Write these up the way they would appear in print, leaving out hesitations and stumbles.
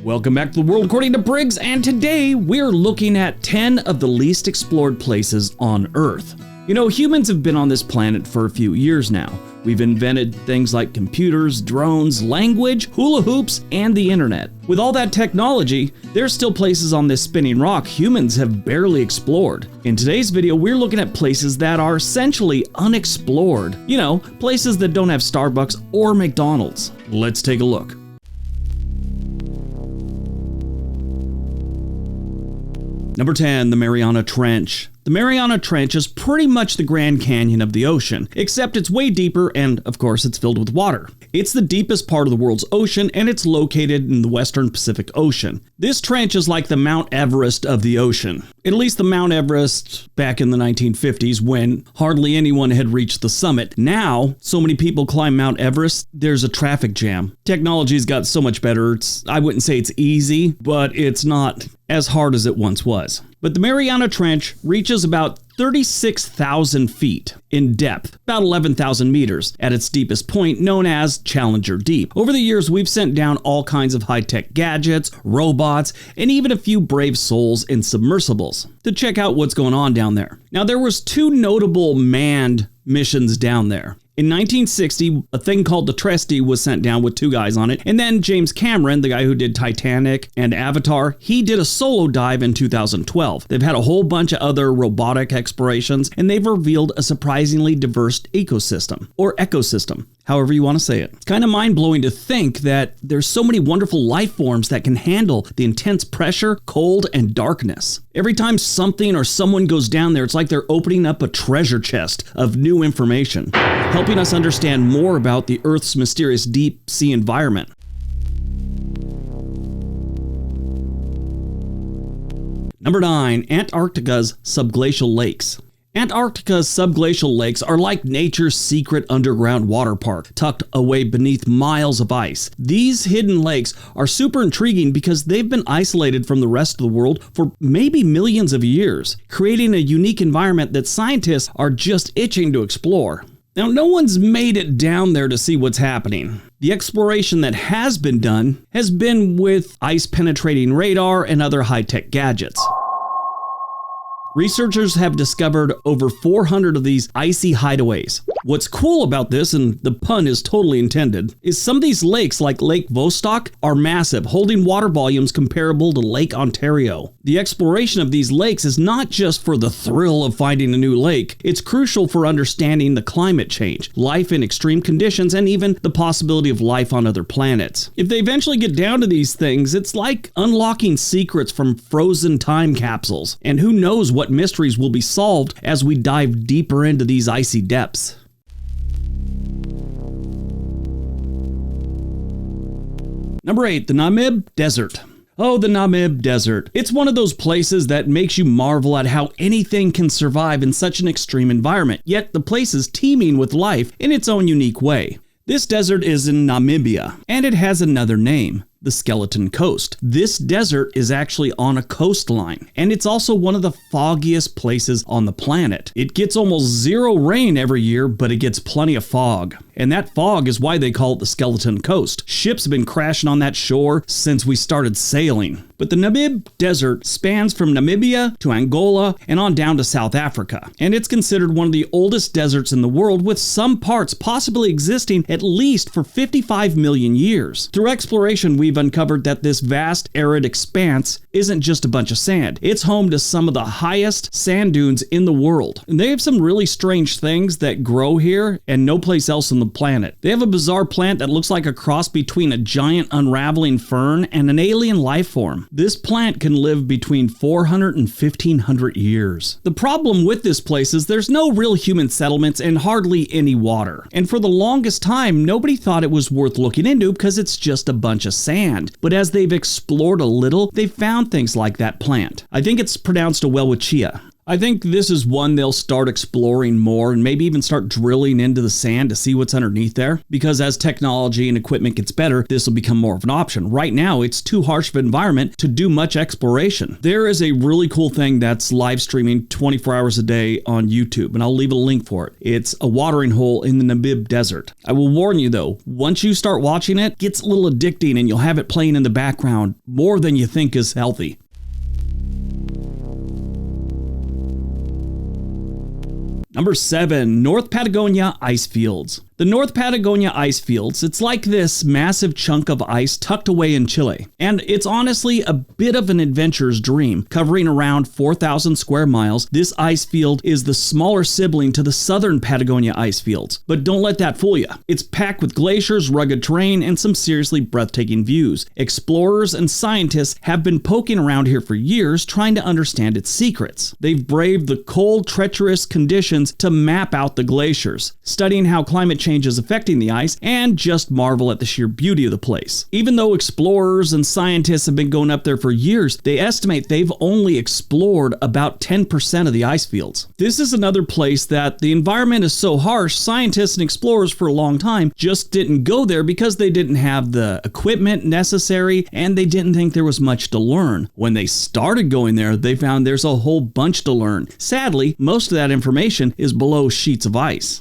Welcome back to the world according to Briggs, and today we're looking at 10 of the least explored places on Earth. You know, humans have been on this planet for a few years now. We've invented things like computers, drones, language, hula hoops, and the internet. With all that technology, there's still places on this spinning rock humans have barely explored. In today's video, we're looking at places that are essentially unexplored. You know, places that don't have Starbucks or McDonald's. Let's take a look. Number 10, the Mariana Trench. The Mariana Trench is pretty much the Grand Canyon of the ocean, except it's way deeper and, of course, it's filled with water. It's the deepest part of the world's ocean, and it's located in the western Pacific Ocean. This trench is like the Mount Everest of the ocean. At least the Mount Everest back in the 1950s, when hardly anyone had reached the summit. Now, so many people climb Mount Everest, there's a traffic jam. Technology's got so much better. I wouldn't say it's easy, but it's not as hard as it once was. But the Mariana Trench reaches about 36,000 feet in depth, about 11,000 meters, at its deepest point, known as Challenger Deep. Over the years, we've sent down all kinds of high-tech gadgets, robots, and even a few brave souls in submersibles to check out what's going on down there. Now, there was two notable manned missions down there. In 1960, a thing called the Tresty was sent down with two guys on it, and then James Cameron, the guy who did Titanic and Avatar, he did a solo dive in 2012. They've had a whole bunch of other robotic explorations, and they've revealed a surprisingly diverse ecosystem, or ecosystem, however you want to say it. It's kind of mind-blowing to think that there's so many wonderful life forms that can handle the intense pressure, cold, and darkness. Every time something or someone goes down there, it's like they're opening up a treasure chest of new information, helping us understand more about the Earth's mysterious deep sea environment. Number 9, Antarctica's subglacial lakes. Antarctica's subglacial lakes are like nature's secret underground water park, tucked away beneath miles of ice. These hidden lakes are super intriguing because they've been isolated from the rest of the world for maybe millions of years, creating a unique environment that scientists are just itching to explore. Now, no one's made it down there to see what's happening. The exploration that has been done has been with ice-penetrating radar and other high-tech gadgets. Researchers have discovered over 400 of these icy hideaways. What's cool about this, and the pun is totally intended, is some of these lakes, like Lake Vostok, are massive, holding water volumes comparable to Lake Ontario. The exploration of these lakes is not just for the thrill of finding a new lake, it's crucial for understanding the climate change, life in extreme conditions, and even the possibility of life on other planets. If they eventually get down to these things, it's like unlocking secrets from frozen time capsules, and who knows what mysteries will be solved as we dive deeper into these icy depths. Number 8, the Namib Desert. Oh, the Namib Desert. It's one of those places that makes you marvel at how anything can survive in such an extreme environment, yet the place is teeming with life in its own unique way. This desert is in Namibia, and it has another name, the Skeleton Coast. This desert is actually on a coastline, and it's also one of the foggiest places on the planet. It gets almost zero rain every year, but it gets plenty of fog. And that fog is why they call it the Skeleton Coast. Ships have been crashing on that shore since we started sailing. But the Namib Desert spans from Namibia to Angola and on down to South Africa. And it's considered one of the oldest deserts in the world, with some parts possibly existing at least for 55 million years. Through exploration, we've uncovered that this vast arid expanse isn't just a bunch of sand. It's home to some of the highest sand dunes in the world. And they have some really strange things that grow here and no place else on the planet. They have a bizarre plant that looks like a cross between a giant unraveling fern and an alien life form. This plant can live between 400 and 1500 years. The problem with this place is there's no real human settlements and hardly any water. And for the longest time, nobody thought it was worth looking into because it's just a bunch of sand. But as they've explored a little, they've found things like that plant. I think it's pronounced Awelwachia. I think this is one they'll start exploring more and maybe even start drilling into the sand to see what's underneath there, because as technology and equipment gets better, this will become more of an option. Right now, it's too harsh of an environment to do much exploration. There is a really cool thing that's live streaming 24 hours a day on YouTube, and I'll leave a link for it. It's a watering hole in the Namib Desert. I will warn you though, once you start watching it, it gets a little addicting and you'll have it playing in the background more than you think is healthy. Number 7, North Patagonia ice fields. The North Patagonia ice fields, it's like this massive chunk of ice tucked away in Chile. And it's honestly a bit of an adventurer's dream. Covering around 4,000 square miles, this ice field is the smaller sibling to the southern Patagonia ice fields. But don't let that fool you. It's packed with glaciers, rugged terrain, and some seriously breathtaking views. Explorers and scientists have been poking around here for years trying to understand its secrets. They've braved the cold, treacherous conditions to map out the glaciers, studying how climate change is affecting the ice, and just marvel at the sheer beauty of the place. Even though explorers and scientists have been going up there for years, they estimate they've only explored about 10% of the ice fields. This is another place that the environment is so harsh, scientists and explorers for a long time just didn't go there because they didn't have the equipment necessary and they didn't think there was much to learn. When they started going there, they found there's a whole bunch to learn. Sadly, most of that information is below sheets of ice.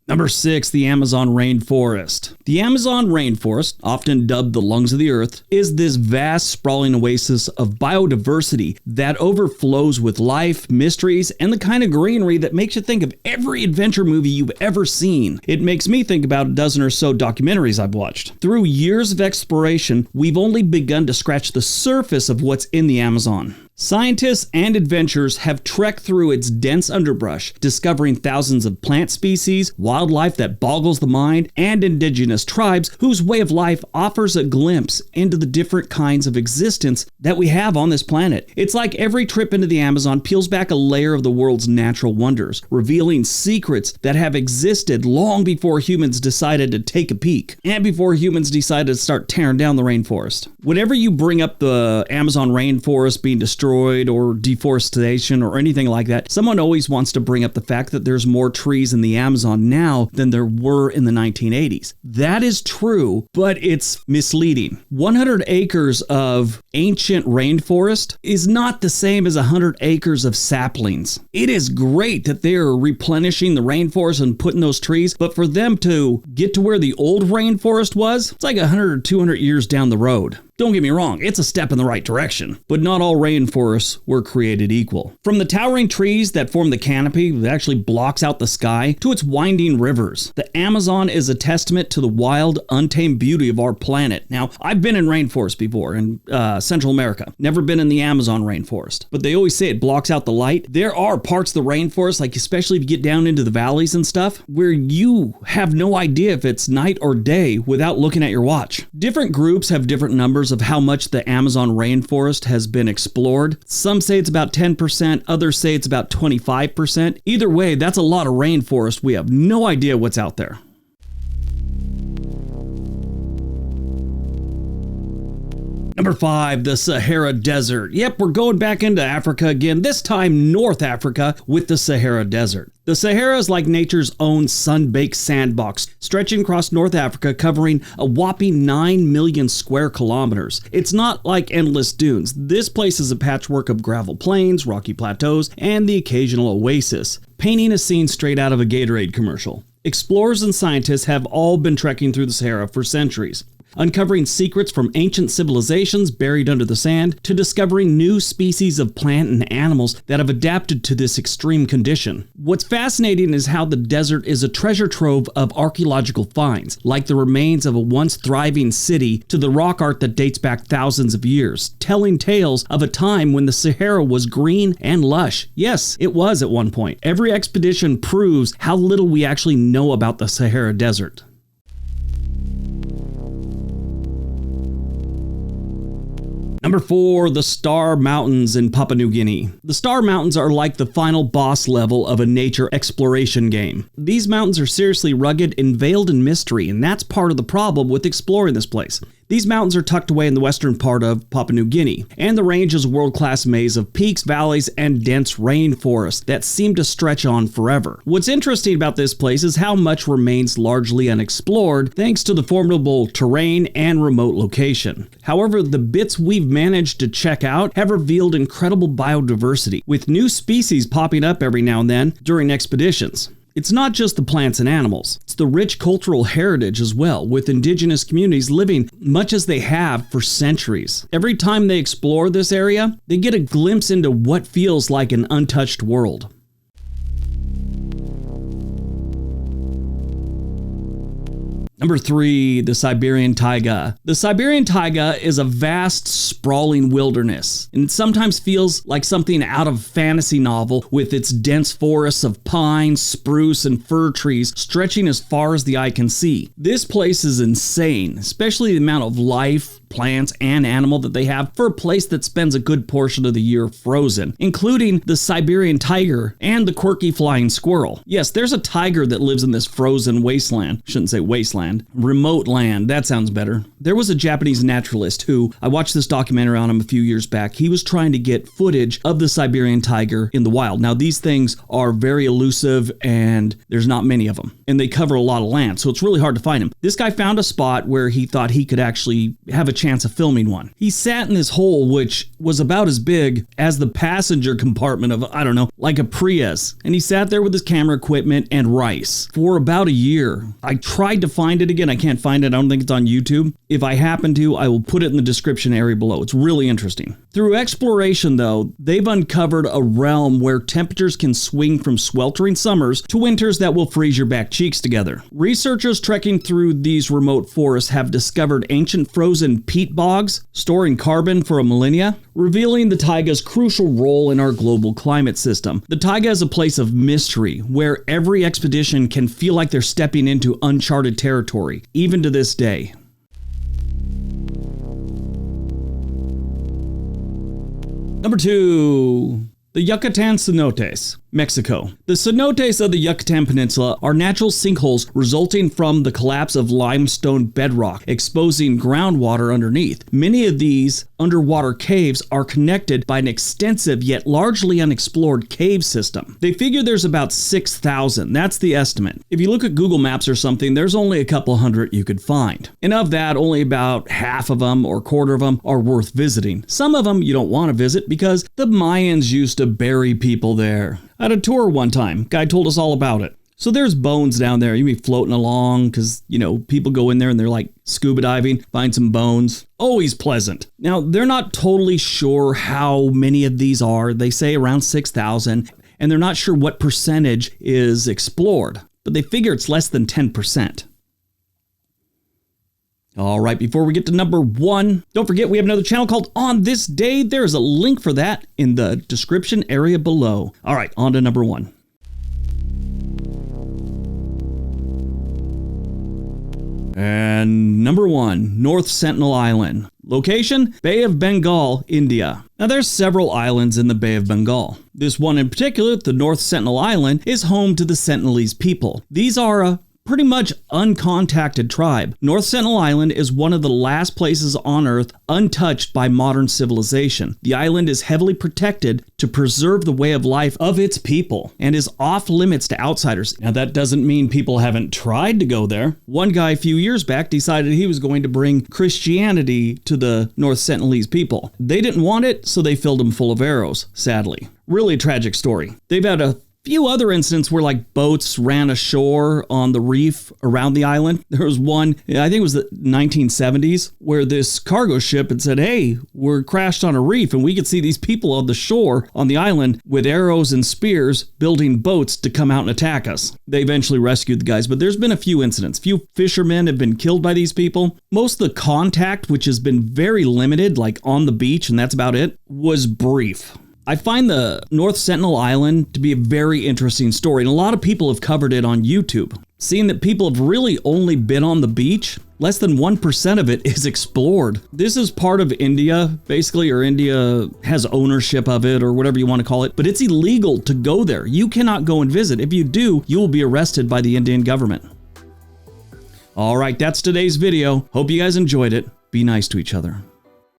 Number 6, the Amazon rainforest. The Amazon rainforest, often dubbed the lungs of the earth, is this vast sprawling oasis of biodiversity that overflows with life, mysteries, and the kind of greenery that makes you think of every adventure movie you've ever seen. It makes me think about a dozen or so documentaries I've watched. Through years of exploration, we've only begun to scratch the surface of what's in the Amazon. Scientists and adventurers have trekked through its dense underbrush, discovering thousands of plant species, wildlife that boggles the mind, and indigenous tribes whose way of life offers a glimpse into the different kinds of existence that we have on this planet. It's like every trip into the Amazon peels back a layer of the world's natural wonders, revealing secrets that have existed long before humans decided to take a peek, and before humans decided to start tearing down the rainforest. Whenever you bring up the Amazon rainforest being destroyed or deforestation or anything like that, someone always wants to bring up the fact that there's more trees in the Amazon now than there were in the 1980s. That is true, but it's misleading. 100 acres of ancient rainforest is not the same as 100 acres of saplings. It is great that they're replenishing the rainforest and putting those trees, but for them to get to where the old rainforest was, it's like 100 or 200 years down the road. Don't get me wrong, it's a step in the right direction, but not all rainforests were created equal. From the towering trees that form the canopy that actually blocks out the sky to its winding rivers, the Amazon is a testament to the wild, untamed beauty of our planet. Now, I've been in rainforests before in Central America, never been in the Amazon rainforest, but they always say it blocks out the light. There are parts of the rainforest, like especially if you get down into the valleys and stuff, where you have no idea if it's night or day without looking at your watch. Different groups have different numbers of how much the Amazon rainforest has been explored. Some say it's about 10%, others say it's about 25%. Either way, that's a lot of rainforest. We have no idea what's out there. Number 5, the Sahara Desert. Yep, we're going back into Africa again, this time North Africa with the Sahara Desert. The Sahara is like nature's own sun-baked sandbox, stretching across North Africa, covering a whopping 9 million square kilometers. It's not like endless dunes. This place is a patchwork of gravel plains, rocky plateaus, and the occasional oasis, painting a scene straight out of a Gatorade commercial. Explorers and scientists have all been trekking through the Sahara for centuries, uncovering secrets from ancient civilizations buried under the sand to discovering new species of plant and animals that have adapted to this extreme condition. What's fascinating is how the desert is a treasure trove of archaeological finds, like the remains of a once thriving city to the rock art that dates back thousands of years, telling tales of a time when the Sahara was green and lush. Yes, it was at one point. Every expedition proves how little we actually know about the Sahara Desert. Number 4, the Star Mountains in Papua New Guinea. The Star Mountains are like the final boss level of a nature exploration game. These mountains are seriously rugged and veiled in mystery, and that's part of the problem with exploring this place. These mountains are tucked away in the western part of Papua New Guinea, and the range is a world-class maze of peaks, valleys, and dense rainforests that seem to stretch on forever. What's interesting about this place is how much remains largely unexplored thanks to the formidable terrain and remote location. However, the bits we've managed to check out have revealed incredible biodiversity, with new species popping up every now and then during expeditions. It's not just the plants and animals, it's the rich cultural heritage as well, with indigenous communities living much as they have for centuries. Every time they explore this area, they get a glimpse into what feels like an untouched world. Number 3, the Siberian Tiga. The Siberian Tiga is a vast, sprawling wilderness, and it sometimes feels like something out of a fantasy novel with its dense forests of pine, spruce, and fir trees stretching as far as the eye can see. This place is insane, especially the amount of life, plants, and animal that they have for a place that spends a good portion of the year frozen, including the Siberian tiger and the quirky flying squirrel. Yes, there's a tiger that lives in this frozen wasteland. Shouldn't say wasteland. Remote land. That sounds better. There was a Japanese naturalist who, I watched this documentary on him a few years back. He was trying to get footage of the Siberian tiger in the wild. Now, these things are very elusive and there's not many of them, and they cover a lot of land, so it's really hard to find them. This guy found a spot where he thought he could actually have a chance of filming one. He sat in this hole, which was about as big as the passenger compartment of, I don't know, like a Prius. And he sat there with his camera equipment and rice for about a year. I tried to find it again. I can't find it. I don't think it's on YouTube. If I happen to, I will put it in the description area below. It's really interesting. Through exploration, though, they've uncovered a realm where temperatures can swing from sweltering summers to winters that will freeze your back cheeks together. Researchers trekking through these remote forests have discovered ancient frozen peat bogs storing carbon for a millennia, revealing the taiga's crucial role in our global climate system. The taiga is a place of mystery where every expedition can feel like they're stepping into uncharted territory, even to this day. Number 2. The Yakatan cenotes, Mexico. The cenotes of the Yucatan Peninsula are natural sinkholes resulting from the collapse of limestone bedrock, exposing groundwater underneath. Many of these underwater caves are connected by an extensive yet largely unexplored cave system. They figure there's about 6,000. That's the estimate. If you look at Google Maps or something, there's only a couple hundred you could find. And of that, only about half of them or a quarter of them are worth visiting. Some of them you don't want to visit because the Mayans used to bury people there. I had a tour one time. Guy told us all about it. So there's bones down there. You'd be floating along because, people go in there and they're like scuba diving, find some bones. Always pleasant. Now, they're not totally sure how many of these are. They say around 6,000, and they're not sure what percentage is explored, but they figure it's less than 10%. All right, before we get to number 1, don't forget we have another channel called On This Day. There's a link for that in the description area below. All right, on to number 1. And number 1, North Sentinel Island. Location, Bay of Bengal, India. Now there's several islands in the Bay of Bengal. This one in particular, the North Sentinel Island, is home to the Sentinelese people. These are a pretty much uncontacted tribe. North Sentinel Island is one of the last places on Earth untouched by modern civilization. The island is heavily protected to preserve the way of life of its people and is off limits to outsiders. Now that doesn't mean people haven't tried to go there. One guy a few years back decided he was going to bring Christianity to the North Sentinelese people. They didn't want it, so they filled them full of arrows, sadly. Really tragic story. They've had a few other incidents where boats ran ashore on the reef around the island. There was one, I think it was the 1970s, where this cargo ship had said, hey, we're crashed on a reef and we could see these people on the shore on the island with arrows and spears building boats to come out and attack us. They eventually rescued the guys, but there's been a few incidents. Few fishermen have been killed by these people. Most of the contact, which has been very limited, like on the beach, and that's about it, was brief. I find the North Sentinel Island to be a very interesting story, and a lot of people have covered it on YouTube. Seeing that people have really only been on the beach, less than 1% of it is explored. This is part of India, basically, or India has ownership of it, or whatever you want to call it, but it's illegal to go there. You cannot go and visit. If you do, you will be arrested by the Indian government. All right, that's today's video. Hope you guys enjoyed it. be nice to each other.